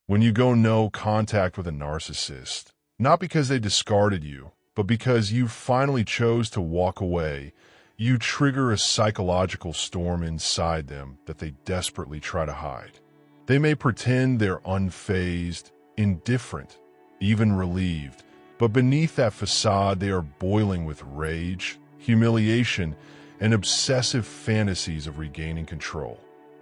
When you go no contact with a narcissist, not because they discarded you, but because you finally chose to walk away, you trigger a psychological storm inside them that they desperately try to hide. They may pretend they're unfazed, indifferent, even relieved, but beneath that facade they are boiling with rage, humiliation, and obsessive fantasies of regaining control.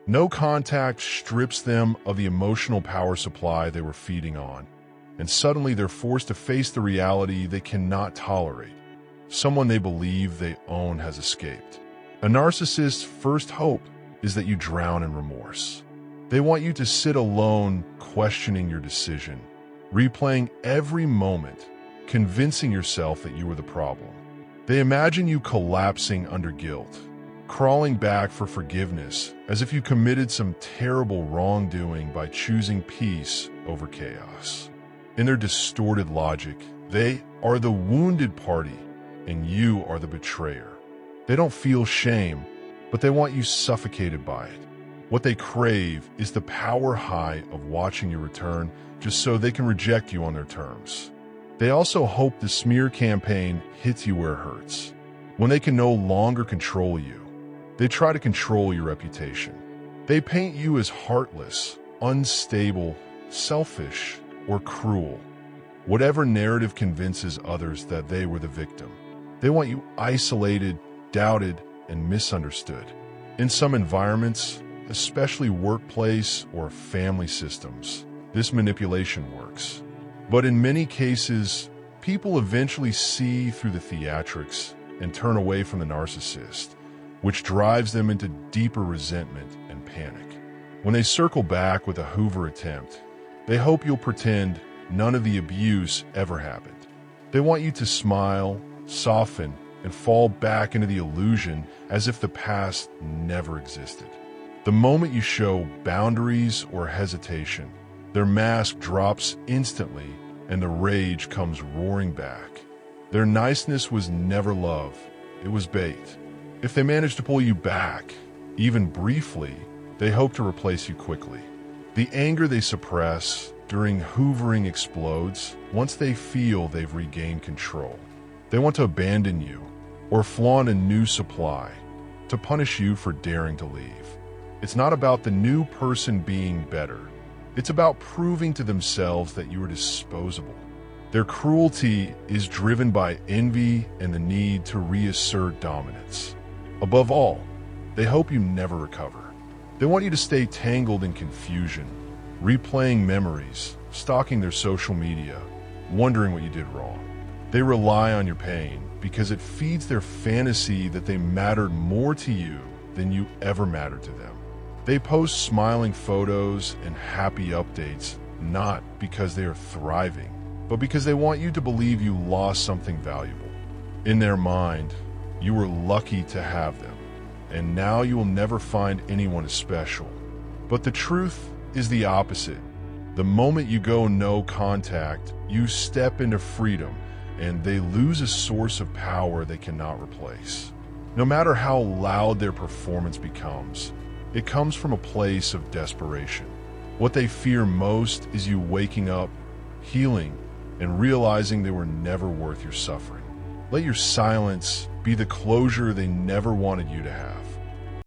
No contact strips them of the emotional power supply they were feeding on, and suddenly they're forced to face the reality they cannot tolerate. Someone they believe they own has escaped. A narcissist's first hope is that you drown in remorse. They want you to sit alone, questioning your decision, replaying every moment, convincing yourself that you were the problem. They imagine you collapsing under guilt, crawling back for forgiveness as if you committed some terrible wrongdoing by choosing peace over chaos. In their distorted logic, they are the wounded party and you are the betrayer. They don't feel shame, but they want you suffocated by it. What they crave is the power high of watching you return just so they can reject you on their terms. They also hope the smear campaign hits you where it hurts. When they can no longer control you, they try to control your reputation. They paint you as heartless, unstable, selfish, or cruel. Whatever narrative convinces others that they were the victim. They want you isolated, doubted, and misunderstood. In some environments, especially workplace or family systems, this manipulation works. But in many cases, people eventually see through the theatrics and turn away from the narcissist, which drives them into deeper resentment and panic. When they circle back with a Hoover attempt, they hope you'll pretend none of the abuse ever happened. They want you to smile, soften, and fall back into the illusion as if the past never existed. The moment you show boundaries or hesitation, their mask drops instantly and the rage comes roaring back. Their niceness was never love, it was bait. If they manage to pull you back, even briefly, they hope to replace you quickly. The anger they suppress during hoovering explodes once they feel they've regained control. They want to abandon you or flaunt a new supply to punish you for daring to leave. It's not about the new person being better. It's about proving to themselves that you are disposable. Their cruelty is driven by envy and the need to reassert dominance. Above all, they hope you never recover. They want you to stay tangled in confusion, replaying memories, stalking their social media, wondering what you did wrong. They rely on your pain because it feeds their fantasy that they mattered more to you than you ever mattered to them. They post smiling photos and happy updates not because they are thriving, but because they want you to believe you lost something valuable. In their mind, you were lucky to have them, and now you will never find anyone as special. But the truth is the opposite. The moment you go no contact, you step into freedom, and they lose a source of power they cannot replace. No matter how loud their performance becomes, it comes from a place of desperation. What they fear most is you waking up, healing, and realizing they were never worth your suffering. Let your silence be the closure they never wanted you to have.